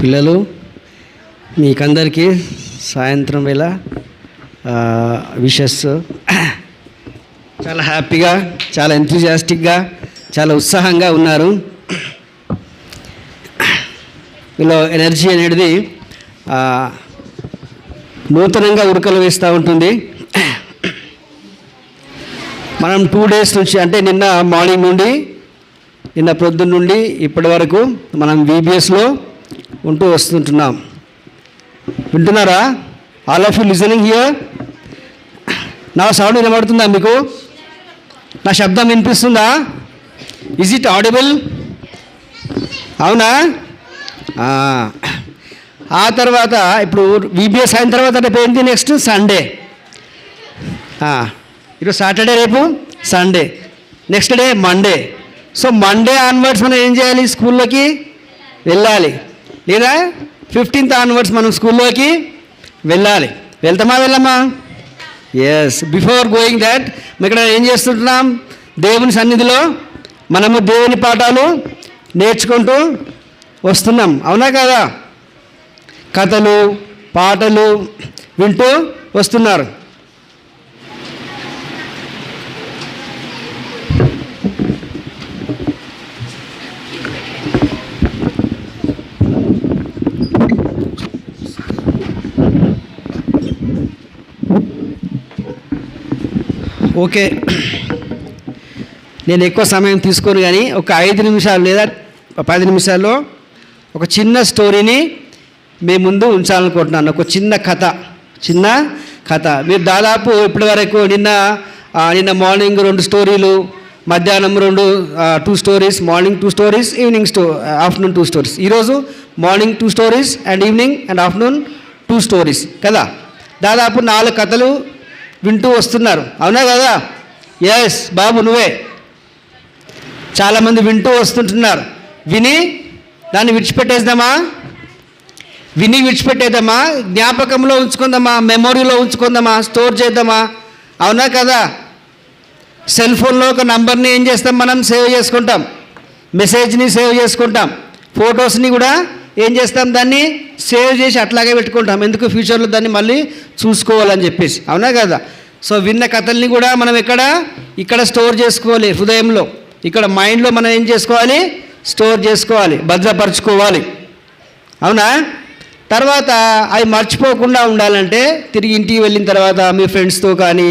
పిల్లలు, మీకందరికీ సాయంత్రం వేళ విషెస్. చాలా హ్యాపీగా, చాలా ఎంతూజియాస్టిక్గా, చాలా ఉత్సాహంగా ఉన్నారు. వీళ్ళ ఎనర్జీ అనేది నూతనంగా ఉరకలు వేస్తూ ఉంటుంది. మనం 2 days నుంచి, అంటే నిన్న మార్నింగ్ నుండి, నిన్న ప్రొద్దున నుండి ఇప్పటి వరకు మనం VBSలో ఉంటూ వస్తుంటున్నాం. వింటున్నారా? All of you listening here? నా సౌండ్ వినబడుతుందా మీకు? నా శబ్దం వినిపిస్తుందా? Is it audible? అవునా? ఆ తర్వాత ఇప్పుడు VBS అయిన తర్వాత రేపు ఏంటి? Next Sunday. ఈరోజు సాటర్డే, రేపు Sunday, next day Monday. So Monday onwards మనం ఏం చేయాలి? స్కూల్లోకి వెళ్ళాలి. లేదా 15th ఆన్వర్డ్స్ మనం స్కూల్లోకి వెళ్ళాలి. వెళ్తామా వెళ్ళమా? ఎస్. బిఫోర్ గోయింగ్ దాట్ ఇక్కడ ఏం చేస్తుంటున్నాం? దేవుని సన్నిధిలో మనము దేవుని పాఠాలు నేర్చుకుంటూ వస్తున్నాం. అవునా కదా? కథలు, పాటలు వింటూ వస్తున్నారు. ఓకే, నేను ఎక్కువ సమయం తీసుకోను, కానీ ఒక 5 నిమిషాలు లేదా 10 నిమిషాల్లో ఒక చిన్న స్టోరీని మీ ముందు ఉంచాలనుకుంటున్నాను. ఒక చిన్న కథ. మీరు దాదాపు ఇప్పటి వరకు నిన్న మార్నింగ్ 2 స్టోరీలు, మధ్యాహ్నం 2 stories, morning 2 stories, afternoon 2 stories. ఈరోజు morning 2 stories and evening and afternoon 2 stories కదా. దాదాపు 4 కథలు వింటూ వస్తున్నారు. అవునా కదా? ఎస్ బాబు, నువ్వే. చాలామంది వింటూ వస్తుంటున్నారు. విని విడిచిపెట్టేద్దామా? జ్ఞాపకంలో ఉంచుకుందామా? మెమొరీలో ఉంచుకుందామా? స్టోర్ చేద్దామా? అవునా కదా? సెల్ ఫోన్లో ఒక నంబర్ని ఏం చేస్తాం? మనం సేవ్ చేసుకుంటాం. మెసేజ్ని సేవ్ చేసుకుంటాం. ఫొటోస్ని కూడా ఏం చేస్తాం? దాన్ని సేవ్ చేసి అట్లాగే పెట్టుకుంటాం. ఎందుకు? ఫ్యూచర్లో దాన్ని మళ్ళీ చూసుకోవాలని చెప్పేసి. అవునా కదా? సో విన్న కథల్ని కూడా మనం ఇక్కడ స్టోర్ చేసుకోవాలి. హృదయంలో, ఇక్కడ మైండ్లో మనం ఏం చేసుకోవాలి? స్టోర్ చేసుకోవాలి, భద్రపరచుకోవాలి. అవునా? తర్వాత అవి మర్చిపోకుండా ఉండాలంటే తిరిగి ఇంటికి వెళ్ళిన తర్వాత మీ ఫ్రెండ్స్తో కానీ,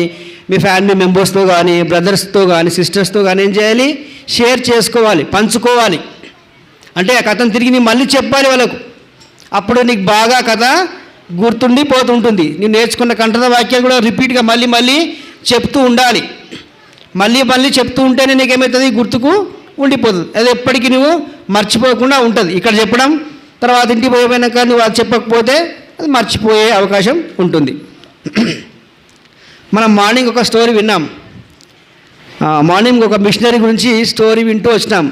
మీ ఫ్యామిలీ మెంబర్స్తో కానీ, బ్రదర్స్తో కానీ, సిస్టర్స్తో కానీ ఏం చేయాలి? షేర్ చేసుకోవాలి, పంచుకోవాలి. అంటే ఆ కథను తిరిగి నీ మళ్ళీ చెప్పాలి వాళ్ళకు. అప్పుడు నీకు బాగా కథ గుర్తుండిపోతుంటుంది. నేను నేర్చుకున్న కంఠత వాక్యాలు కూడా రిపీట్గా మళ్ళీ చెప్తూ ఉండాలి. మళ్ళీ చెప్తూ ఉంటేనే నీకేమవుతుంది? గుర్తుకు ఉండిపోతుంది. అది ఎప్పటికీ నువ్వు మర్చిపోకుండా ఉంటుంది. ఇక్కడ చెప్పడం, తర్వాత ఇంటికి పోయినాక నువ్వు అది చెప్పకపోతే అది మర్చిపోయే అవకాశం ఉంటుంది. మనం మార్నింగ్ ఒక స్టోరీ విన్నాం. మార్నింగ్ ఒక మిషనరీ గురించి స్టోరీ వింటూ వచ్చినాం.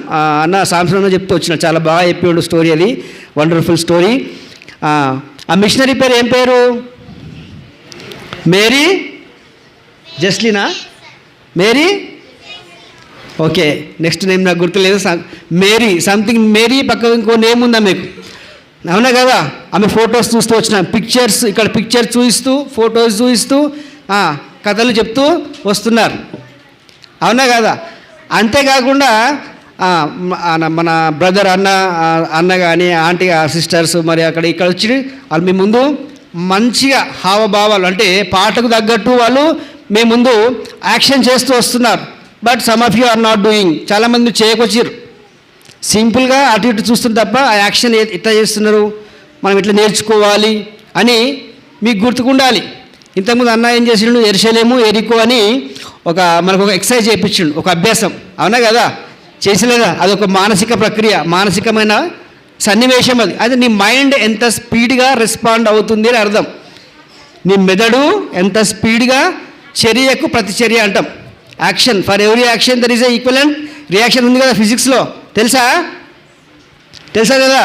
అన్న సాంసన్ చెప్తూ వచ్చిన చాలా బాగా చెప్పాడు స్టోరీ. అది వండర్ఫుల్ స్టోరీ. ఆ మిషనరీ పేరు ఏం పేరు? మేరీ జస్లినా? మేరీ? ఓకే, నెక్స్ట్ నేమ్ నాకు గుర్తులేదు. Mary something. మేరీ పక్క ఇంకో నేమ్ ఉందా మీకు? అవునా కదా? ఆమె ఫొటోస్ చూస్తూ వచ్చినాం. పిక్చర్స్, ఇక్కడ పిక్చర్ చూపిస్తూ, ఫొటోస్ చూపిస్తూ కథలు చెప్తూ వస్తున్నారు. అవునా కదా? అంతేకాకుండా మన బ్రదర్ అన్న కానీ, ఆంటీ, సిస్టర్స్ మరి ఇక్కడ వచ్చి వాళ్ళు మీ ముందు మంచిగా హావభావాలు, అంటే పాటకు తగ్గట్టు వాళ్ళు మీ ముందు యాక్షన్ చేస్తూ వస్తున్నారు. But some of you are not doing. చాలామంది చేయకొచ్చారు. సింపుల్గా అటు ఇటు చూస్తుంది తప్ప ఆ యాక్షన్ ఎట్లా చేస్తున్నారు, మనం ఇట్లా నేర్చుకోవాలి అని మీకు గుర్తుకుండాలి. ఇంతకుముందు అన్న ఏం చేసిండు? ఎరుషలేము, ఎరికో అని మనకు ఒక ఎక్సర్సైజ్ చేయించిండు, ఒక అభ్యాసం. అవునా కదా? చేసలేదా? అదొక మానసిక ప్రక్రియ, మానసికమైన సన్నివేశం. అది నీ మైండ్ ఎంత స్పీడ్గా రెస్పాండ్ అవుతుంది అని అర్థం. నీ మెదడు ఎంత స్పీడ్గా చర్యకు ప్రతిచర్య అంటాం. Action, for every action there is a equivalent reaction ఉంది కదా ఫిజిక్స్లో. తెలుసా కదా?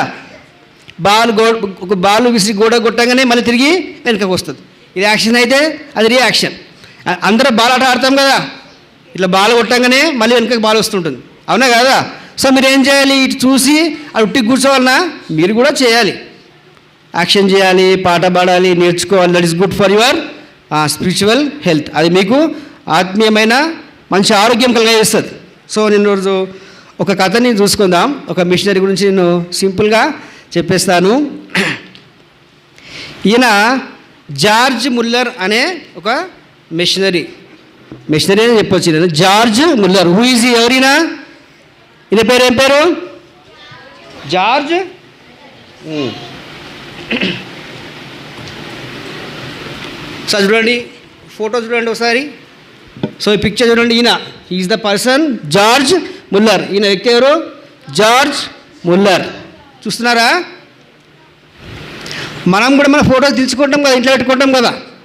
ఒక బాల్ విసిరి గోడ కొట్టగానే మళ్ళీ తిరిగి వెనుకకు వస్తుంది. ఇది యాక్షన్ అయితే అది రియాక్షన్. అందరూ బాల్ ఆట ఆడతాం కదా, ఇట్లా బాల్ కొట్టంగానే మళ్ళీ వెనుకకు బాల్ వస్తుంటుంది. అవునా కదా? సో మీరు ఏం చేయాలి? ఇటు చూసి అది ఉట్టికి కూర్చోవాలన్నా మీరు కూడా చేయాలి. యాక్షన్ చేయాలి, పాట పాడాలి, నేర్చుకోవాలి. That is good for your spiritual health. అది మీకు ఆత్మీయమైన మంచి ఆరోగ్యం కలిగజేస్తుంది. సో నేను రోజు ఒక కథని చూసుకుందాం. ఒక మిషనరీ గురించి నేను సింపుల్గా చెప్పేస్తాను. ఈయన జార్జ్ ముల్లర్ అనే ఒక మిషనరీ అని చెప్పొచ్చు. నేను జార్జ్ ముల్లర్. హూ ఈజ్ ఎవరైనా? ఈయన పేరు ఏం పేరు? జార్జ్. సార్ చూడండి, ఫోటో చూడండి ఒకసారి. సో ఈ పిక్చర్ చూడండి. ఈయన is the person George Muller. ఈయన వ్యక్తి ఎవరు? George Muller. చూస్తున్నారా? మనం కూడా మన ఫోటోలు తీసుకుంటాం కదా, ఇంట్లో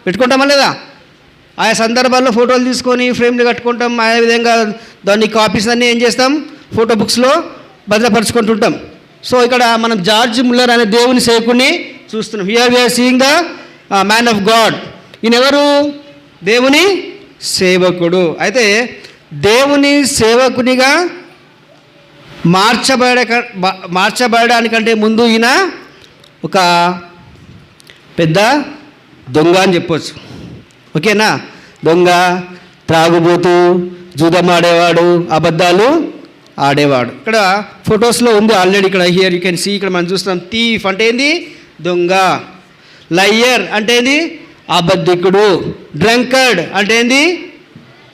పెట్టుకుంటామా లేదా? ఆయా సందర్భాల్లో ఫోటోలు తీసుకొని ఫ్రేమ్లు కట్టుకుంటాం. ఆయా విధంగా దాన్ని కాపీస్ అన్నీ ఏం చేస్తాం? ఫోటో బుక్స్లో భద్రపరుచుకుంటుంటాం. సో ఇక్కడ మనం జార్జ్ ముల్లర్ అనే దేవుని సేవకుడిని చూస్తున్నాం. Here we are seeing the man of God. ఈయన ఎవరు? దేవుని సేవకుడు. అయితే దేవుని సేవకునిగా మార్చబడడానికంటే ముందు ఈయన ఒక పెద్ద దొంగ అని చెప్పొచ్చు. ఓకేనా? దొంగ, త్రాగుబోతు, జూదం ఆడేవాడు, అబద్ధాలు ఆడేవాడు. ఇక్కడ ఫొటోస్లో ఉంది ఆల్రెడీ. ఇక్కడ హియర్ యూ కెన్ సీ. ఇక్కడ మనం చూస్తున్నాం. థీఫ్ అంటే ఏంది? దొంగ. లయ్యర్ అంటే ఏంది? అబద్ధికుడు. డ్రంకర్డ్ అంటే ఏంది?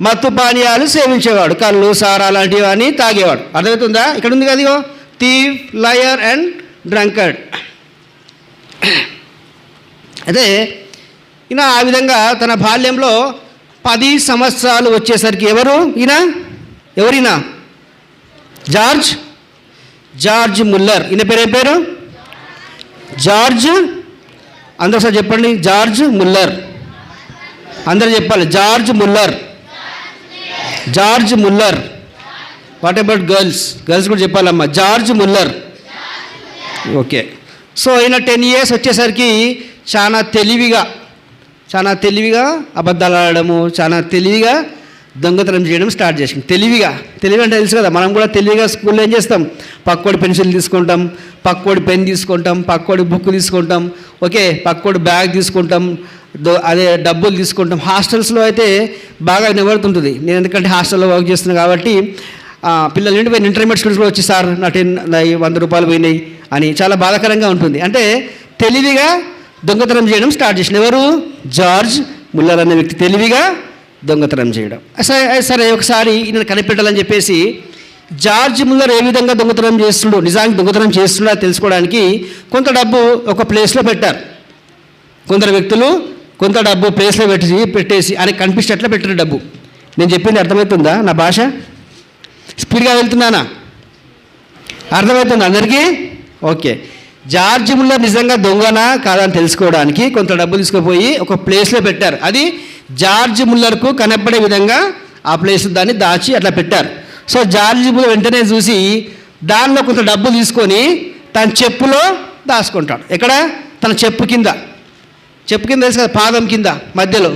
మత్తు పానీయాలు సేవించేవాడు. కళ్ళు, సారా లాంటివి అని తాగేవాడు. అర్థమవుతుందా? ఇక్కడ ఉంది కదా, థీఫ్, లయర్ అండ్ డ్రంకర్డ్. అయితే ఈయన ఆ విధంగా తన బాల్యంలో 10 సంవత్సరాలు వచ్చేసరికి ఎవరినా జార్జ్ ముల్లర్. ఈయన పేరు ఏం పేరు? జార్జ్. అందరూ ఒకసారి చెప్పండి, జార్జ్ ముల్లర్. అందరూ చెప్పాలి, George Muller. What about girls కూడా చెప్పాలమ్మా, జార్జ్ ముల్లర్. ఓకే. సో ఈయన 10 years వచ్చేసరికి చాలా తెలివిగా అబద్ధాలు ఆడడము, చాలా తెలివిగా దొంగతనం చేయడం స్టార్ట్ చేసింది. తెలివి అంటే తెలుసు కదా, మనం కూడా తెలివిగా స్కూల్లో ఏం చేస్తాం? పక్కోడి పెన్సిల్ తీసుకుంటాం, పక్కోడి పెన్ తీసుకుంటాం, పక్కోడి బుక్ తీసుకుంటాం, ఓకే, పక్కోడి బ్యాగ్ తీసుకుంటాం, అదే డబ్బులు తీసుకుంటాం. హాస్టల్స్లో అయితే బాగా నిలబడుతుంటుంది. నేను ఎందుకంటే హాస్టల్లో వర్క్ చేస్తున్నాను కాబట్టి పిల్లలు ఏంటి పోయిన ఇంటర్మీడియట్ స్టూడెంట్స్ కూడా వచ్చి, సార్ నా 100 రూపాయలు పోయినాయి అని చాలా బాధాకరంగా ఉంటుంది. అంటే తెలివిగా దొంగతనం చేయడం స్టార్ట్ చేసిన ఎవరు? జార్జ్ ముల్లర్ అనే వ్యక్తి తెలివిగా దొంగతనం చేయడం. సరే ఒకసారి ఈయన కనిపెట్టాలని చెప్పేసి జార్జ్ ముల్లర్ ఏ విధంగా దొంగతనం చేస్తుండో, నిజానికి దొంగతనం చేస్తుండో తెలుసుకోవడానికి కొంత డబ్బు ఒక ప్లేస్లో పెట్టారు. కొందరు వ్యక్తులు కొంత డబ్బు ప్లేస్లో పెట్టేసి ఆయనకు కనిపించేట్లా పెట్టారు డబ్బు. నేను చెప్పింది అర్థమవుతుందా? నా భాష స్పీడ్గా వెళ్తున్నానా? అర్థమవుతుందా అందరికీ? ఓకే. జార్జ్ ముల్లర్ నిజంగా దొంగనా కాదని తెలుసుకోవడానికి కొంత డబ్బు తీసుకుపోయి ఒక ప్లేస్లో పెట్టారు. అది జార్జ్ ముల్లర్కు కనపడే విధంగా ఆ ప్లేస్ దాన్ని దాచి అట్లా పెట్టారు. సో జార్జ్ ముల్లర్ వెంటనే చూసి దానిలో కొంత డబ్బు తీసుకొని తన చెప్పులో దాచుకుంటాడు. ఎక్కడ? తన చెప్పు కింద తెలుసు కదా, పాదం కింద,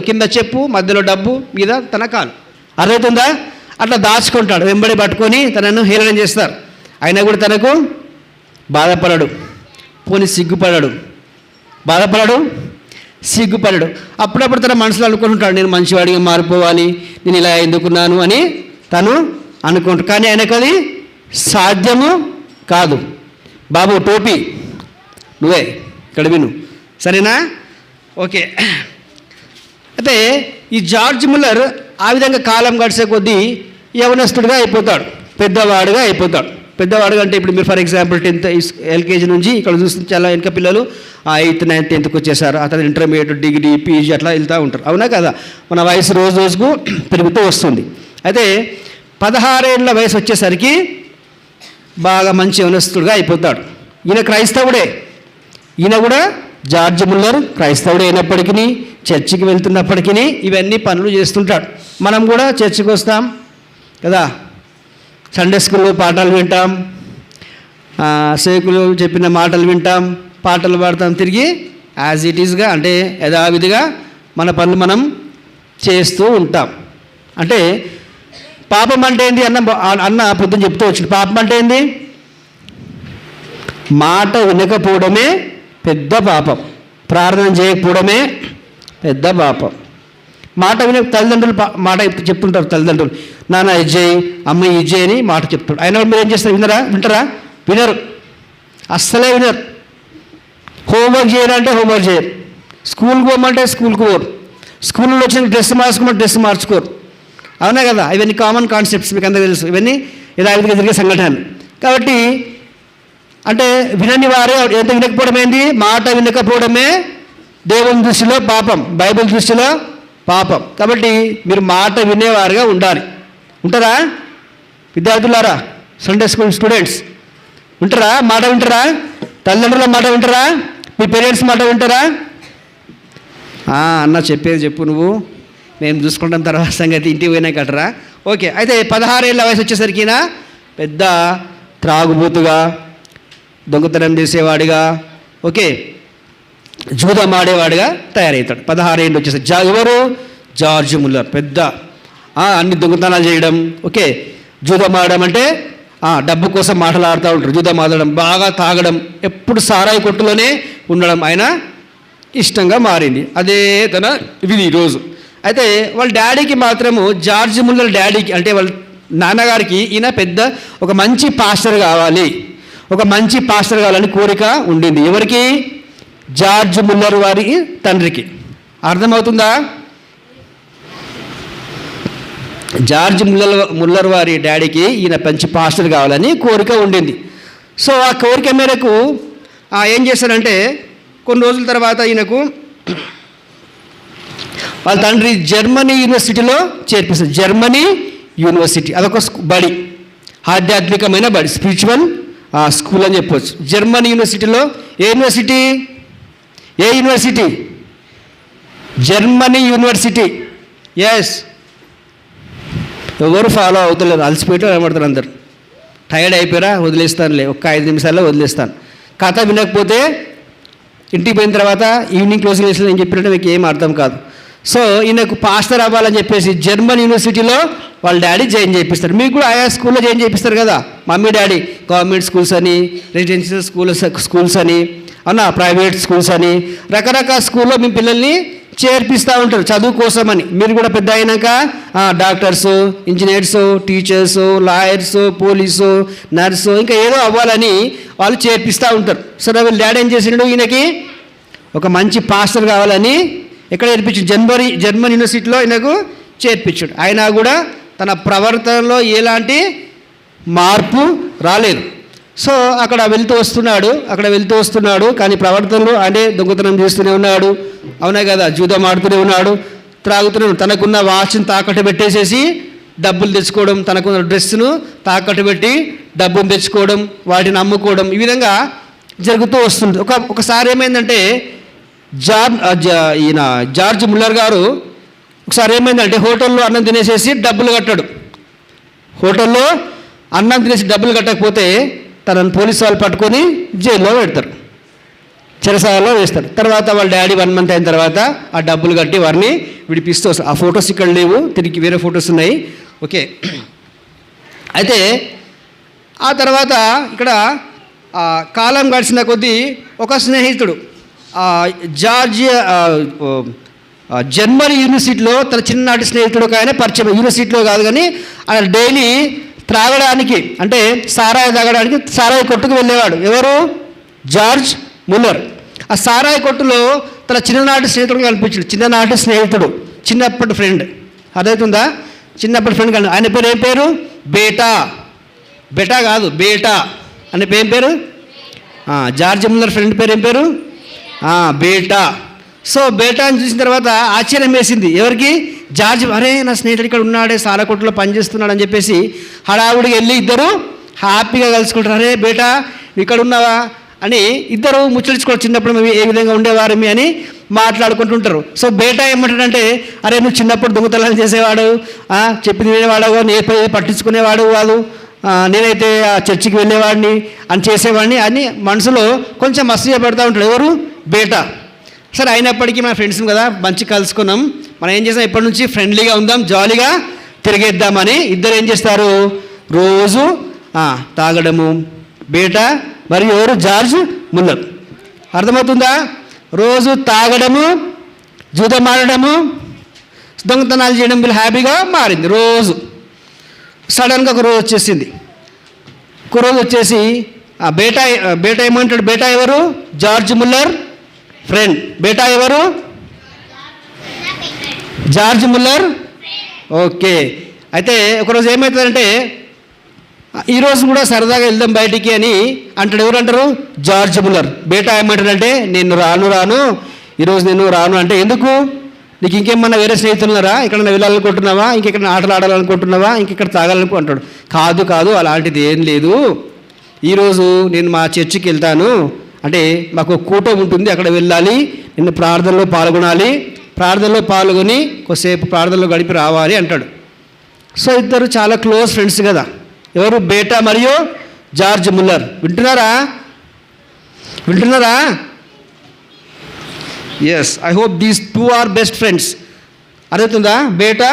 కింద చెప్పు, మధ్యలో డబ్బు, మీద తన కాలు. అర్థమవుతుందా? అట్లా దాచుకుంటాడు. వెంబడి పట్టుకొని తనను హేళన చేస్తారు. అయినా కూడా తనకు బాధపడడు, పోనీ సిగ్గుపడడు. అప్పుడప్పుడు తన మనసులో అనుకుంటాడు, నేను మంచివాడిగా మారిపోవాలి, నేను ఇలా ఎందుకున్నాను అని తను అనుకుంటాడు. కానీ ఆయనకు అది సాధ్యము కాదు. బాబు టోపీ నువ్వే ఇక్కడ విను, సరేనా? ఓకే. అయితే ఈ జార్జ్ ముల్లర్ ఆ విధంగా కాలం గడిచే కొద్దీ యవనస్తుడిగా అయిపోతాడు, పెద్దవాడుగా అయిపోతాడు. పెద్దవాడుగా అంటే ఇప్పుడు మీరు ఫర్ ఎగ్జాంపుల్ 10th LKG నుంచి ఇక్కడ చూస్తే చాలా వెనక పిల్లలు 8th 9th 10th వచ్చేసారు. అతను ఇంటర్మీడియట్, డిగ్రీ, PG అట్లా వెళ్తూ ఉంటారు. అవునా కదా? మన వయసు రోజుకు పెరుగుతూ వస్తుంది. అయితే 16 ఏళ్ళ వయసు వచ్చేసరికి బాగా మంచి యవనస్తుడిగా అయిపోతాడు. ఈయన క్రైస్తవుడే. ఈయన కూడా జార్జ్ ముల్లర్ క్రైస్తవుడే అయినప్పటికీ, చర్చికి వెళ్తున్నప్పటికీ ఇవన్నీ పనులు చేస్తుంటాడు. మనం కూడా చర్చికి వస్తాం కదా, సండే స్కూల్లో పాఠాలు వింటాం, సేకులు చెప్పిన మాటలు వింటాం, పాటలు పాడతాం, తిరిగి యాజ్ ఇట్ ఈస్గా అంటే యథావిధిగా మన పనులు మనం చేస్తూ ఉంటాం. అంటే పాపం అంటే ఏంది అన్న పొద్దున చెప్తూ వచ్చింది. పాపం అంటే ఏంది? మాట వినకపోవడమే పెద్ద పాపం. ప్రార్థన చేయకపోవడమే పెద్ద పాపం. మాట వినే తల్లిదండ్రులు మాట చెప్తుంటారు. తల్లిదండ్రులు నాన్న ఇజ్జేయి, అమ్మ ఇజ్జేయి అని మాట చెప్తాడు. అయినా మీరు ఏం చేస్తారు? వింటారా? వినరు, అస్సలే వినరు. హోంవర్క్ చేయాలంటే హోంవర్క్ చేయరు, స్కూల్కి పోమంటే స్కూల్కి పోరు, స్కూల్లో వచ్చిన డ్రెస్ మార్చుకోమంటే డ్రెస్ మార్చుకోరు. అవునా కదా? ఇవన్నీ కామన్ కాన్సెప్ట్స్, మీకు అందరికీ తెలుసు. ఇవన్నీ యథావిధిగా జరిగే సంఘటనలు. కాబట్టి అంటే వినని వారే ఎంత వినకపోవడం ఏంది? మాట వినకపోవడమే దేవుని దృష్టిలో పాపం, బైబిల్ దృష్టిలో పాపం. కాబట్టి మీరు మాట వినేవారుగా ఉండాలి. ఉంటారా విద్యార్థులారా? సండే స్కూల్ స్టూడెంట్స్ ఉంటారా? మాట వింటారా? తల్లిదండ్రుల మాట వింటారా? మీ పేరెంట్స్ మాట వింటారా? అన్న చెప్పేది చెప్పు, నువ్వు మేము చూసుకుంటాం తర్వాత సంగతి, ఇంటికి పోయినా కట్టరా. ఓకే, అయితే 16 ఏళ్ళ వయసు వచ్చేసరికినా పెద్ద త్రాగుబోతుగా, దొంగతనం చేసేవాడిగా, ఓకే, జూదం ఆడేవాడిగా తయారవుతాడు. 16 ఏళ్ళు వచ్చేసరికి ఎవరు? George Muller. పెద్ద అన్ని దొంగతనాలు చేయడం, ఓకే, జూదం ఆడడం అంటే డబ్బు కోసం మాట్లాడుతూ ఉంటారు. జూదం ఆడడం, బాగా తాగడం, ఎప్పుడు సారాయి కొట్టులోనే ఉండడం ఆయన ఇష్టంగా మారింది. అదే తన విధి ఈరోజు. అయితే వాళ్ళ డాడీకి మాత్రము, జార్జ్ ముల్లర్ డాడీకి అంటే వాళ్ళ నాన్నగారికి ఈయన పెద్ద ఒక మంచి పాస్టర్ కావాలి, ఒక మంచి పాస్టర్ కావాలని కోరిక ఉండింది. ఎవరికి? జార్జ్ ముల్లర్ వారి తండ్రికి. అర్థమవుతుందా? జార్జ్ ముల్లర్ వారి డాడీకి ఈయన మంచి పాస్టర్ కావాలని కోరిక ఉండింది. సో ఆ కోరిక మేరకు ఏం చేశారంటే కొన్ని రోజుల తర్వాత ఈయనకు వాళ్ళ తండ్రి జర్మనీ యూనివర్సిటీలో చేర్పిస్తారు. జర్మనీ యూనివర్సిటీ అదొక బడి, ఆధ్యాత్మికమైన బడి, స్పిరిచువల్ స్కూల్ అని చెప్పవచ్చు. జర్మనీ యూనివర్సిటీలో ఏ యూనివర్సిటీ? ఏ యూనివర్సిటీ? Germany university. ఎస్, ఎవరు ఫాలో అవుతలేరు, అలసిపోయితే ఏమడతారు అందరు. టైర్డ్ అయిపోయారా? వదిలేస్తానులే, ఒక్క 5 నిమిషాల్లో వదిలేస్తాను. కథ వినకపోతే ఇంటికి పోయిన తర్వాత ఈవినింగ్ క్లోజింగ్ చేసి నేను చెప్పినట్టు మీకు ఏం అర్థం కాదు. సో ఈయనకు పాస్టర్ అవ్వాలని చెప్పేసి జర్మన్ యూనివర్సిటీలో వాళ్ళ డాడీ జాయిన్ చేయిస్తారు. మీకు కూడా ఆయా స్కూల్లో జాయిన్ చేయిస్తారు కదా, మమ్మీ డాడీ. గవర్నమెంట్ స్కూల్స్ అని, రెసిడెన్షియల్ స్కూల్స్ అని, అవునా, ప్రైవేట్ స్కూల్స్ అని, రకరకాల స్కూల్లో మీ పిల్లల్ని చేర్పిస్తూ ఉంటారు చదువు కోసమని. మీరు కూడా పెద్ద అయినాక doctors, engineers, teachers, lawyers, police, nurse, ఇంకా ఏదో అవ్వాలని వాళ్ళు చేర్పిస్తూ ఉంటారు. సరే వీళ్ళ డాడీ ఏం చేసినాడు? ఈయనకి ఒక మంచి పాస్టర్ కావాలని ఎక్కడ చేర్పించాడు? జర్మన్ యూనివర్సిటీలో ఈయనకు చేర్పించాడు. అయినా కూడా తన ప్రవర్తనలో ఎలాంటి మార్పు రాలేదు. సో అక్కడ వెళ్తూ వస్తున్నాడు, కానీ ప్రవర్తనలో అంటే దొంగతనం చేస్తూనే ఉన్నాడు, అవునా కదా, జూదం ఆడుతూనే ఉన్నాడు, త్రాగుతూనే. తనకున్న వాచ్ని తాకట్టు పెట్టేసేసి డబ్బులు తెచ్చుకోవడం, తనకున్న డ్రెస్సును తాకట్టు పెట్టి డబ్బులు తెచ్చుకోవడం, వాటిని అమ్ముకోవడం, ఈ విధంగా జరుగుతూ వస్తుంది. ఒకసారి ఏమైందంటే ఈయన జార్జ్ ముల్లర్ గారు ఒకసారి ఏమైందంటే హోటల్లో అన్నం తినేసేసి డబ్బులు కట్టాడు. హోటల్లో అన్నం తినేసి డబ్బులు కట్టకపోతే తనను పోలీసు వాళ్ళు పట్టుకొని జైల్లో పెడతారు, చెరసాలలో వేస్తారు. తర్వాత వాళ్ళ డాడీ 1 మంత్ అయిన తర్వాత ఆ డబ్బులు కట్టి వారిని విడిపిస్తూ వస్తారు. ఆ ఫొటోస్ ఇక్కడ లేవు, తిరిగి వేరే ఫొటోస్ ఉన్నాయి. ఓకే, అయితే ఆ తర్వాత ఇక్కడ కాలం గడిచిన కొద్దీ ఒక స్నేహితుడు జర్మనీ యూనివర్సిటీలో తన చిన్ననాటి స్నేహితుడు ఒక ఆయన పరిచయం. యూనివర్సిటీలో కాదు కానీ ఆయన డైలీ త్రాగడానికి అంటే సారాయి తాగడానికి సారాయి కొట్టుకు వెళ్ళేవాడు. ఎవరు? George Muller. ఆ సారాయి కొట్టులో తన చిన్ననాటి స్నేహితుడు కనిపించాడు. చిన్నప్పటి ఫ్రెండ్, అర్థమవుతుందా? చిన్నప్పటి ఫ్రెండ్ కానీ ఆయన పేరు ఏం పేరు? బేటా కాదు, బేటా అనే పేరు. జార్జ్ ముల్లర్ ఫ్రెండ్ పేరు ఏం పేరు? బేటా. సో బేటాని చూసిన తర్వాత ఆశ్చర్యం వేసింది ఎవరికి? జార్జ్. అరే నా స్నేహితుడు ఇక్కడ ఉన్నాడే, సారాకొట్టులో పనిచేస్తున్నాడు అని చెప్పేసి హడావుడికి వెళ్ళి ఇద్దరు హ్యాపీగా కలుసుకుంటారు. అరే బేటా ఇక్కడ ఉన్నావా అని ఇద్దరు ముచ్చరించుకోవడం. చిన్నప్పుడు మేము ఏ విధంగా ఉండేవారమి అని మాట్లాడుకుంటుంటారు. సో బేటా ఏమంటాడంటే, అరే నువ్వు చిన్నప్పుడు దొంగతనాలు చేసేవాడు, చెప్పి తినేవాడు, పట్టించుకునేవాడు కాదు, నేనైతే ఆ చర్చికి వెళ్ళేవాడిని అని చేసేవాడిని అని మనసులో కొంచెం అసూయ పెడతా ఉంటాడు. ఎవరు? బేటా. సరే అయినప్పటికీ మన ఫ్రెండ్స్ కదా, మంచి కలుసుకున్నాం, మనం ఏం చేస్తాం, ఇప్పటి నుంచి ఫ్రెండ్లీగా ఉందాం, జాలీగా తిరిగేద్దామని ఇద్దరు ఏం చేస్తారు? రోజు తాగడము. బేటా మరియు ఎవరు? George Muller. అర్థమవుతుందా? రోజు తాగడము, జూదమాడము, దొంగతనాలు చేయడం వీళ్ళు హ్యాపీగా మారింది. రోజు సడన్గా ఒక రోజు వచ్చేసింది. ఒక రోజు వచ్చేసి బేటా ఏమంటాడు? బేటా ఎవరు? George Muller friend. బేటా ఎవరు? George Muller. ఓకే. అయితే ఒకరోజు ఏమవుతుందంటే, ఈరోజు కూడా సరదాగా వెళ్దాం బయటికి అని అంటాడు. ఎవరు అంటారు? George Muller. బేటా ఏమంటాడంటే, నేను రాను ఈరోజు నేను రాను అంటే, ఎందుకు? నీకు ఇంకేమన్నా వేరే స్నేహితులు ఉన్నారా? ఎక్కడన్నా వెళ్ళాలనుకుంటున్నావా? ఇంకెక్కడ ఆటలు ఆడాలనుకుంటున్నావా? ఇంకెక్కడ తాగాలనుకుంటాడు. కాదు అలాంటిది ఏం లేదు. ఈరోజు నేను మా చర్చికి వెళ్తాను, అంటే మాకు కూటమి ఉంటుంది, అక్కడ వెళ్ళాలి, నిన్ను ప్రార్థనలో పాల్గొనాలి, ప్రార్థనలో పాల్గొని కొద్దిసేపు ప్రార్థనలో గడిపి రావాలి అంటాడు. సో ఇద్దరు చాలా క్లోజ్ ఫ్రెండ్స్ కదా. ఎవరు? బేటా మరియు జార్జ్ ముల్లర్. వింటున్నారా? Yes, I hope these two are best friends. అర్థమవుతుందా? బేటా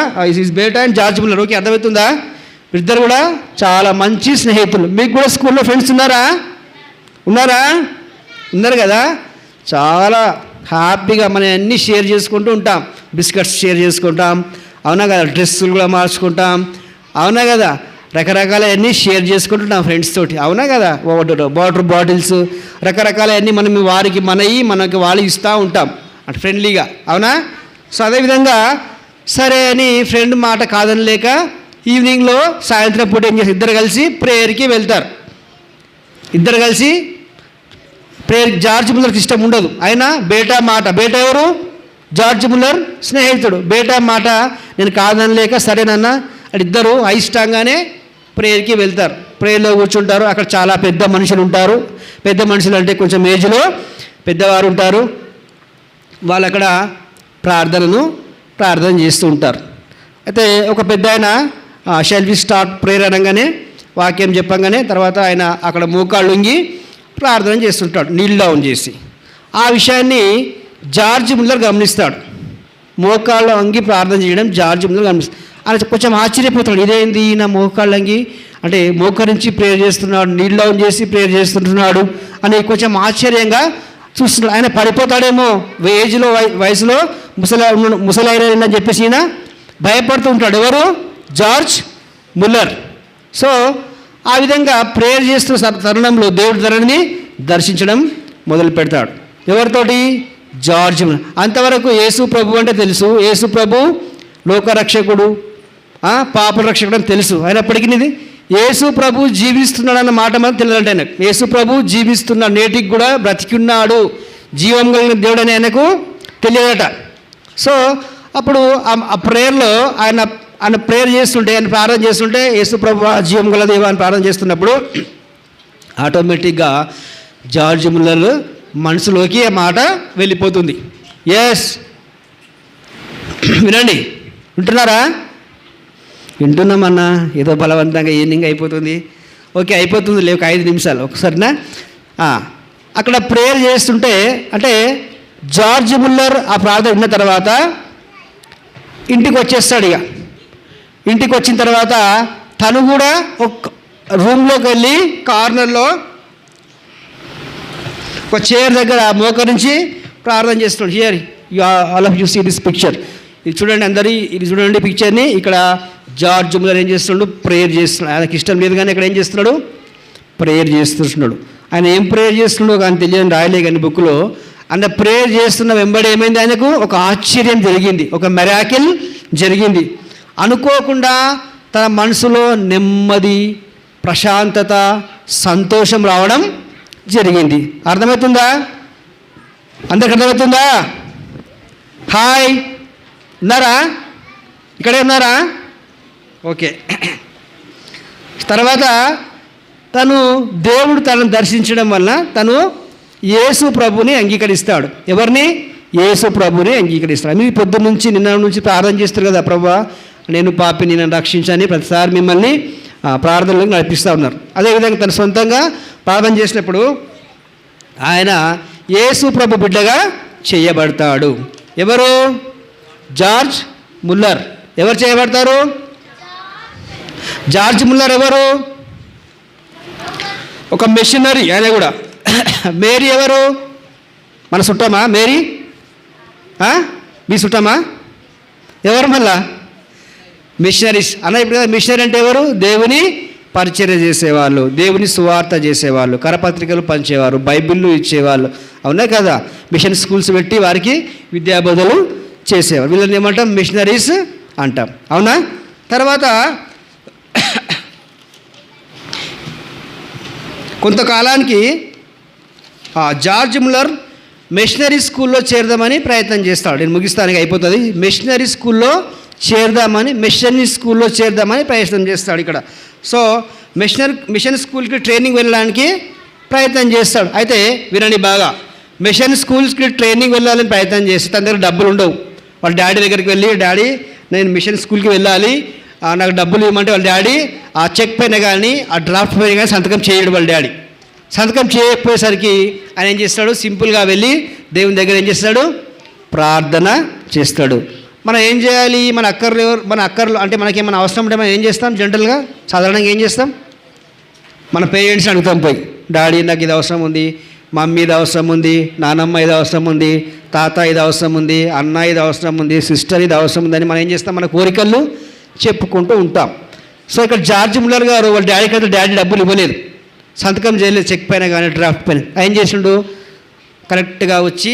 అండ్ జార్జ్ ముల్లర్. ఓకే, అర్థమవుతుందా? ఇద్దరు కూడా చాలా మంచి స్నేహితులు. మీకు కూడా స్కూల్లో ఫ్రెండ్స్ ఉన్నారు కదా. చాలా హ్యాపీగా మనం అన్నీ షేర్ చేసుకుంటూ ఉంటాం. బిస్కెట్స్ షేర్ చేసుకుంటాం, అవునా కదా? డ్రెస్సులు కూడా మార్చుకుంటాం, అవునా కదా? రకరకాల అన్నీ షేర్ చేసుకుంటుంటాం ఫ్రెండ్స్ తోటి, అవునా కదా? వాటర్ బాటిల్స్, రకరకాల అన్నీ మనం వారికి మనకి వాళ్ళు ఇస్తూ ఉంటాం అంటే ఫ్రెండ్లీగా, అవునా? సో అదేవిధంగా సరే అని ఫ్రెండ్ మాట కాదని లేక ఈవినింగ్లో సాయంత్రం పూట ఏం చేసి ఇద్దరు కలిసి ప్రేయర్కి వెళ్తారు. ఇద్దరు కలిసి ప్రేయర్. జార్జ్ ముల్లర్కి ఇష్టం ఉండదు, అయినా బేటా ఎవరు? జార్జ్ ముల్లర్ స్నేహితుడు. బేటా మాట నేను కాదని లేక సరేనన్నా అంటే ఇద్దరు అయిష్టంగానే ప్రేయర్కి వెళ్తారు. ప్రేయర్లో కూర్చుంటారు. అక్కడ చాలా పెద్ద మనుషులు ఉంటారు. పెద్ద మనుషులు అంటే కొంచెం ఏజ్లో పెద్దవారు ఉంటారు. వాళ్ళు అక్కడ ప్రార్థన చేస్తూ ఉంటారు. అయితే ఒక పెద్ద ఆయన షెల్ వి స్టార్ట్ ప్రేయర్ అనగానే, వాక్యం చెప్పంగానే తర్వాత ఆయన అక్కడ మోకాళ్ళు ఉంగి ప్రార్థన చేస్తుంటాడు, నీల్ డౌన్ చేసి. ఆ విషయాన్ని జార్జ్ ముల్లర్ గమనిస్తాడు. మోకాళ్ళు అంగి ప్రార్థన చేయడం జార్జ్ ముల్లర్ గమనిస్తాడు. ఆయన కొంచెం ఆశ్చర్యపోతాడు, ఇదేంది నా మోకాళ్ళు అంగి అంటే మోకరించి ప్రేయర్ చేస్తున్నాడు, నీల్ డౌన్ చేసి ప్రేయర్ చేస్తుంటున్నాడు అని కొంచెం ఆశ్చర్యంగా చూస్తున్నాడు. ఆయన పడిపోతాడేమో ఏజ్లో, వయసులో ముసలైన చెప్పేసి ఈయన భయపడుతూ ఉంటాడు. ఎవరు? George Muller. సో ఆ విధంగా ప్రేయర్ చేస్తున్న తరుణంలో దేవుడి ధరని దర్శించడం మొదలు పెడతాడు. ఎవరితోటి? George Muller. అంతవరకు యేసు ప్రభు అంటే తెలుసు, యేసు ప్రభు లోకరక్షకుడు, పాప రక్షకుడు అని తెలుసు. అయినప్పటికీ ఇది యేసు ప్రభు జీవిస్తున్నాడన్న మాట మనం తెలియదంటే ఆయనకు. యేసు ప్రభు జీవిస్తున్నాడు, నేటికి కూడా బ్రతికి ఉన్నాడు, జీవం కలిగిన దేవుడు అని ఆయనకు తెలియదట. సో అప్పుడు ఆ ప్రేయర్లో ఆయన ప్రేయర్ చేస్తుంటే, ఆయన ప్రార్థన చేస్తుంటే, యేసు ప్రభు జీవం గల దేవా అని ప్రార్థన చేస్తున్నప్పుడు ఆటోమేటిక్గా జార్జ్ ముల్లర్ మనసులోకి ఆ మాట వెళ్ళిపోతుంది. ఎస్, వినండి, వింటున్నామన్నా, ఏదో బలవంతంగా ఈవినింగ్ అయిపోతుంది. ఓకే, అయిపోతుంది, లేక 5 నిమిషాలు ఒకసారినా. అక్కడ ప్రేయర్ చేస్తుంటే అంటే జార్జ్ ముల్లర్ ఆ ప్రార్థన విన్న తర్వాత ఇంటికి వచ్చేస్తాడు. ఇక ఇంటికి వచ్చిన తర్వాత తను కూడా ఒక రూమ్లోకి వెళ్ళి కార్నర్లో ఒక చైర్ దగ్గర మోకరించి ప్రార్థన చేస్తున్నాడు. Here all of you see this picture. ఇది చూడండి, ఇది చూడండి పిక్చర్ని. ఇక్కడ జార్జ్ ముల్లర్ ఏం చేస్తున్నాడు? ప్రేయర్ చేస్తున్నాడు. ఆయనకి ఇష్టం లేదు కానీ ఇక్కడ ఏం చేస్తున్నాడు? ప్రేయర్ చేస్తున్నాడు. ఆయన ఏం ప్రేయర్ చేస్తున్నాడో కానీ తెలియని రాయలే కానీ బుక్లో. ఆయన ప్రేయర్ చేస్తున్న వెంబడి ఏమైంది? ఆయనకు ఒక ఆశ్చర్యం జరిగింది, ఒక మిరాకిల్ జరిగింది. అనుకోకుండా తన మనసులో నెమ్మది, ప్రశాంతత, సంతోషం రావడం జరిగింది. అర్థమవుతుందా? అందరికి అర్థమవుతుందా? హాయ్, ఉన్నారా? ఇక్కడే ఉన్నారా? ఓకే. తర్వాత దేవుడు తనను దర్శించడం వల్ల తను యేసు ప్రభుని అంగీకరిస్తాడు. ఎవరిని? యేసు ప్రభుని అంగీకరిస్తాడు. మీరు పొద్దున్న నుంచి నిన్న నుంచి ప్రార్థన చేస్తారు కదా, ప్రభువా నేను పాపిని, నన్ను రక్షించని ప్రతిసారి మిమ్మల్ని ప్రార్థనలకు నడిపిస్తూ ఉన్నారు. అదేవిధంగా తన సొంతంగా ప్రార్థన చేసినప్పుడు ఆయన యేసు ప్రభు బిడ్డగా చేయబడతాడు. ఎవరు? George Muller. ఎవరు చేయబడతారు? జార్జ్ ముల్లర్ ఎవరు? ఒక మిషనరీ, ఆయన కూడా. మేరీ ఎవరు? మన చుట్టమా మేరీ? మీ చుట్టమా? ఎవరు మళ్ళా? మిషనరీస్ అన్న. ఇప్పుడు కదా మిషనరీ అంటే ఎవరు? దేవుని పరిచర్య చేసేవాళ్ళు, దేవుని సువార్త చేసేవాళ్ళు, కరపత్రికలు పంచేవారు, బైబిళ్ళు ఇచ్చేవాళ్ళు, అవునా కదా? మిషన్ స్కూల్స్ పెట్టి వారికి విద్యాబోధలు చేసేవారు. వీళ్ళని ఏమంటాం? మిషనరీస్ అంటాం, అవునా? తర్వాత కొంతకాలానికి జార్జ్ ముల్లర్ మిషనరీ స్కూల్లో చేరదామని ప్రయత్నం చేస్తాడు. నేను ముగిస్తానికి అయిపోతుంది. మిషనరీ స్కూల్లో చేరదామని ప్రయత్నం చేస్తాడు ఇక్కడ. సో మిషన్ స్కూల్కి ట్రైనింగ్ వెళ్ళడానికి ప్రయత్నం చేస్తాడు. అయితే వినండి బాగా, మిషన్ స్కూల్స్కి ట్రైనింగ్ వెళ్ళాలని ప్రయత్నం చేస్తే తన దగ్గర డబ్బులు ఉండవు. వాళ్ళ డాడీ దగ్గరికి వెళ్ళి, డాడీ నేను మిషన్ స్కూల్కి వెళ్ళాలి, నాకు డబ్బులు ఇవ్వమంటే వాళ్ళ డాడీ ఆ చెక్ పైన కానీ ఆ డ్రాఫ్ట్ పైన కానీ సంతకం చేయడు. వాళ్ళ డాడీ సంతకం చేయకపోయేసరికి ఆయన ఏం చేస్తాడు? సింపుల్గా వెళ్ళి దేవుని దగ్గర ఏం చేస్తాడు? ప్రార్థన చేస్తాడు. మనం ఏం చేయాలి? మన అక్కర్లు అంటే మనకేమైనా అవసరం ఉంటే మనం ఏం చేస్తాం? జనరల్గా సాధారణంగా ఏం చేస్తాం? మన పేరెంట్స్ని అడుగుతాం పోయి, డాడీ నాకు ఇది అవసరం ఉంది, మమ్మీ ఇది అవసరం ఉంది, నానమ్మ ఇది అవసరం ఉంది, తాత ఇది అవసరం ఉంది, అన్న ఇది అవసరం ఉంది, సిస్టర్ ఇది అవసరం ఉందని మనం ఏం చేస్తాం? మన కోరికలు చెప్పుకుంటూ ఉంటాం. సో ఇక్కడ జార్జ్ ముల్లర్ గారు వాళ్ళ డాడీ డబ్బులు ఇవ్వలేదు, సంతకం చేయలేదు చెక్ పైన కానీ డ్రాఫ్ట్ పైన. ఏం చేసిండు? కరెక్ట్గా వచ్చి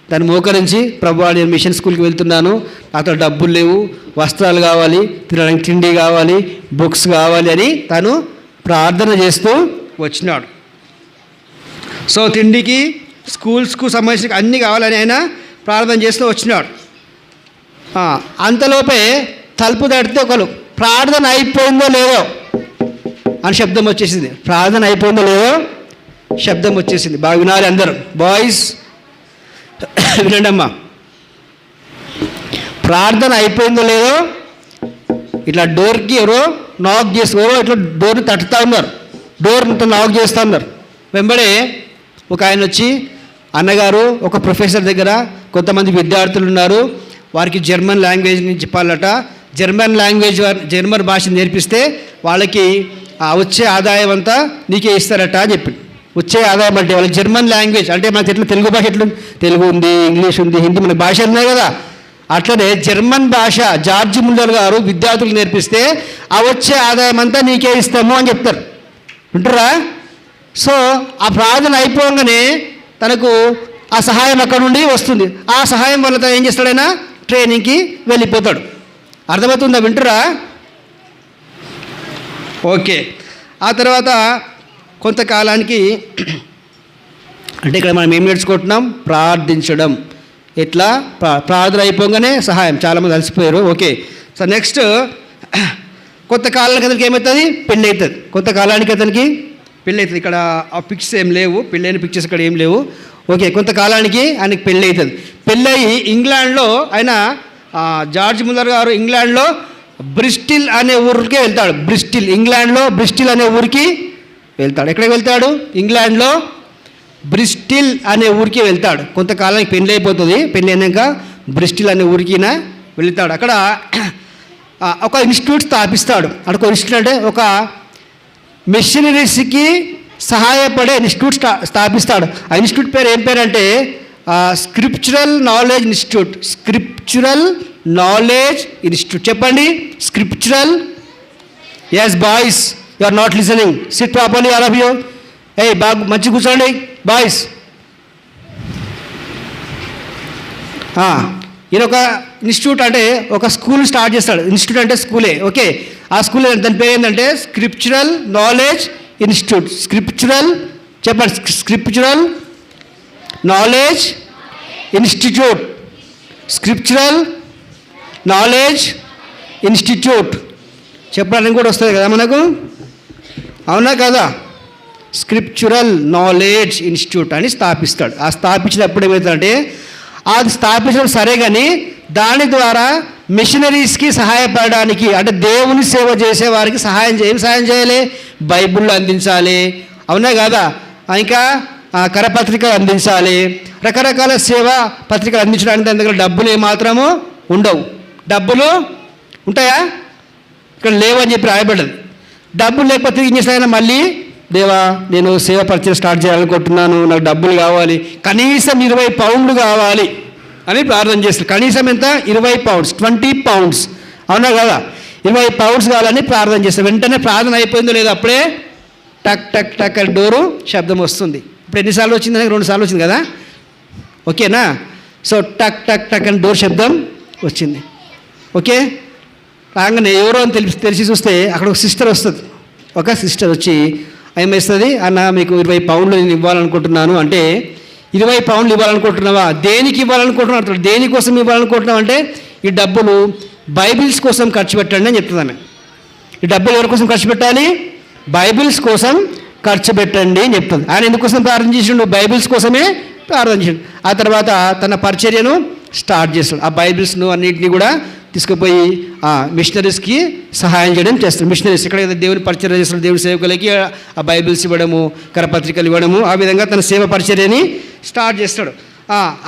దాన్ని మోకరించి, ప్రభువా నేను మిషన్ స్కూల్కి వెళ్తున్నాను, నాతో డబ్బులు లేవు, వస్త్రాలు కావాలి, తినడానికి తిండి కావాలి, బుక్స్ కావాలి అని తను ప్రార్థన చేస్తూ వచ్చినాడు. సో తిండికి, స్కూల్స్కు సంబంధించిన అన్నీ కావాలని ఆయన ప్రార్థన చేస్తూ వచ్చినాడు. అంతలోపే తలుపు తడితే ఒకరు ప్రార్థన అయిపోయిందో లేదో అని శబ్దం వచ్చేసింది. ప్రార్థన అయిపోయిందో లేదో శబ్దం వచ్చేసింది. బాగా వినాలి అందరూ, బాయ్స్ వినండి అమ్మా. ప్రార్థన అయిపోయిందో లేదో ఇట్లా డోర్కి ఎవరో నాక్ చేసి, ఎవరో ఇట్లా డోర్ని తట్టుతూ ఉన్నారు, డోర్ నాక్ చేస్తూ ఉన్నారు. వెంబడే ఒక ఆయన వచ్చి, అన్నగారు ఒక ప్రొఫెసర్ దగ్గర కొంతమంది విద్యార్థులు ఉన్నారు, వారికి జర్మన్ లాంగ్వేజ్ నుంచి చెప్పాలట, జర్మన్ భాష నేర్పిస్తే వాళ్ళకి వచ్చే ఆదాయం అంతా నీకే ఇస్తారట అని చెప్పి. వచ్చే ఆదాయం అంటే వాళ్ళకి జర్మన్ లాంగ్వేజ్ అంటే మనకి ఎట్లా తెలుగు భాష ఎట్లా, తెలుగు ఉంది, ఇంగ్లీష్ ఉంది, హిందీ, మన భాషలు ఉన్నాయి కదా, అట్లనే జర్మన్ భాష జార్జ్ ముల్లర్ గారు విద్యార్థులకు నేర్పిస్తే ఆ వచ్చే ఆదాయం అంతా నీకే ఇస్తాము అని చెప్తారు. వింటారా? సో ఆ ప్రార్థన అయిపోగానే తనకు ఆ సహాయం అక్కడ నుండి వస్తుంది. ఆ సహాయం వల్ల తను ఏం చేస్తాడైనా ట్రైనింగ్కి వెళ్ళిపోతాడు. అర్థమవుతుందా? వింటారా? ఓకే. ఆ తర్వాత కొంతకాలానికి అంటే ఇక్కడ మనం ఏం నేర్చుకుంటున్నాం? ప్రార్థించడం. ఎట్లా? ప్రార్థన అయిపోగానే సహాయం. చాలామంది అలసిపోయారు. ఓకే. సో నెక్స్ట్ కొంతకాలానికి అతనికి ఏమవుతుంది? పెళ్ళి అవుతుంది. కొంతకాలానికి అతనికి పెళ్ళి అవుతుంది. ఇక్కడ ఆ పిక్స్ ఏం లేవు, పెళ్ళైన పిక్చర్స్ ఇక్కడ ఏం లేవు. ఓకే. కొంతకాలానికి ఆయనకి పెళ్ళి అవుతుంది. పెళ్ళయి ఇంగ్లాండ్లో ఆయన జార్జ్ ముల్లర్ గారు ఇంగ్లాండ్లో బ్రిస్టిల్ అనే ఊరికి వెళ్తాడు. ఇంగ్లాండ్లో బ్రిస్టిల్ అనే ఊరికి వెళ్తాడు. ఎక్కడికి వెళ్తాడు? ఇంగ్లాండ్లో బ్రిస్టిల్ అనే ఊరికి వెళ్తాడు. కొంతకాలానికి పెళ్ళి అయిపోతుంది. పెళ్ళి అయినాక బ్రిస్టిల్ అనే ఊరికి వెళ్తాడు. అక్కడ ఒక ఇన్స్టిట్యూట్ స్థాపిస్తాడు. అక్కడ ఒక ఇన్స్టిట్యూట్ అంటే ఒక మిషనరీస్కి సహాయపడే ఇన్స్టిట్యూట్ స్థాపిస్తాడు. ఆ ఇన్స్టిట్యూట్ పేరు ఏం పేరు అంటే స్క్రిప్చురల్ నాలెడ్జ్ ఇన్స్టిట్యూట్. చెప్పండి, scriptural. Yes boys, you are not listening. Sit properly all of you. బాగా మంచి కూర్చోండి బాయ్స్. ఈయన ఒక ఇన్స్టిట్యూట్ అంటే ఒక స్కూల్ స్టార్ట్ చేస్తాడు. ఇన్స్టిట్యూట్ అంటే స్కూలే. ఓకే. ఆ స్కూల్ దాని పేరు ఏంటంటే scriptural knowledge institute. Scriptural knowledge institute. Scriptural knowledge institute చెప్పడానికి కూడా వస్తుంది కదా మనకు, అవునా కదా? స్క్రిప్చురల్ నాలెడ్జ్ ఇన్స్టిట్యూట్ అని స్థాపిస్తాడు. ఆ స్థాపించినప్పుడు ఏమవుతుందంటే, అది స్థాపించడం సరే కానీ దాని ద్వారా మిషనరీస్కి సహాయపడడానికి అంటే దేవుని సేవ చేసే వారికి సహాయం చేయాలి? బైబిళ్ళు అందించాలి, అవునా కదా? ఇంకా కరపత్రికలు అందించాలి. రకరకాల సేవా పత్రికలు అందించడానికి దాని దగ్గర డబ్బులు ఏమాత్రము ఉండవు. డబ్బులు ఉంటాయా? ఇక్కడ లేవని చెప్పి రాయబడ్డది. డబ్బులు లేకపోతే ఏం చేస్తాయన్నా మళ్ళీ దేవా నేను సేవ పరిచయం స్టార్ట్ చేయాలనుకుంటున్నాను, నాకు డబ్బులు కావాలి, కనీసం 20 పౌండ్లు కావాలి అని ప్రార్థన చేస్తారు. కనీసం ఎంత? 20 పౌండ్స్, 20 పౌండ్స్, అవునా కదా? 20 పౌండ్స్ కావాలని ప్రార్థన చేస్తారు. వెంటనే ప్రార్థన అయిపోయిందో లేదో అప్పుడే టక్ టక్ టక్ అని డోరు శబ్దం వస్తుంది. ఇప్పుడు ఎన్నిసార్లు వచ్చింది? 2 సార్లు వచ్చింది కదా, ఓకేనా? సో టక్ టక్ టక్ అని డోర్ శబ్దం వచ్చింది. ఓకే, రాగానే ఎవరో అని తెలిసి చూస్తే అక్కడ ఒక సిస్టర్ వస్తుంది. ఒక సిస్టర్ వచ్చి ఏమేస్తుంది, అన్న మీకు 20 పౌండ్లు నేను ఇవ్వాలనుకుంటున్నాను అంటే, 20 పౌండ్లు ఇవ్వాలనుకుంటున్నావా? దేనికి ఇవ్వాలనుకుంటున్నావు అంటాడు. దేనికోసం ఇవ్వాలనుకుంటున్నావు అంటే, ఈ డబ్బులు బైబిల్స్ కోసం ఖర్చు పెట్టండి అని చెప్తుంది ఆమె. ఈ డబ్బులు ఎవరి కోసం ఖర్చు పెట్టాలి? బైబిల్స్ కోసం ఖర్చు పెట్టండి అని చెప్తుంది. ఆయన ఎందుకోసం ప్రార్థన చేసిండు? బైబిల్స్ కోసమే ప్రార్థన చేసిండు. ఆ తర్వాత తన పరిచర్యను స్టార్ట్ చేస్తాడు. ఆ బైబిల్స్ను అన్నింటినీ కూడా తీసుకుపోయి ఆ మిషనరీస్కి సహాయం చేయడం చేస్తాడు. మిషనరీస్ ఎక్కడైతే దేవుని పరిచర్య చేస్తాడు, దేవుని సేవకులకి ఆ బైబిల్స్ ఇవ్వడము, కరపత్రికలు ఇవ్వడము, ఆ విధంగా తన సేవ పరిచర్యని స్టార్ట్ చేస్తాడు.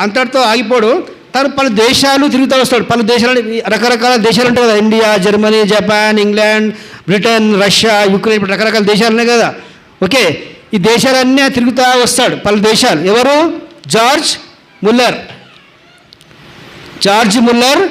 అంతటితో ఆగిపోడు. తను పలు దేశాలు తిరుగుతూ వస్తాడు. పలు దేశాలు, రకరకాల దేశాలు ఉంటాయి కదా, India, Germany, Japan, England, Britain, Russia, Ukraine, ఇప్పుడు రకరకాల దేశాలు ఉన్నాయి కదా. ఓకే, ఈ దేశాలన్నీ తిరుగుతూ వస్తాడు, పలు దేశాలు. ఎవరు? George Muller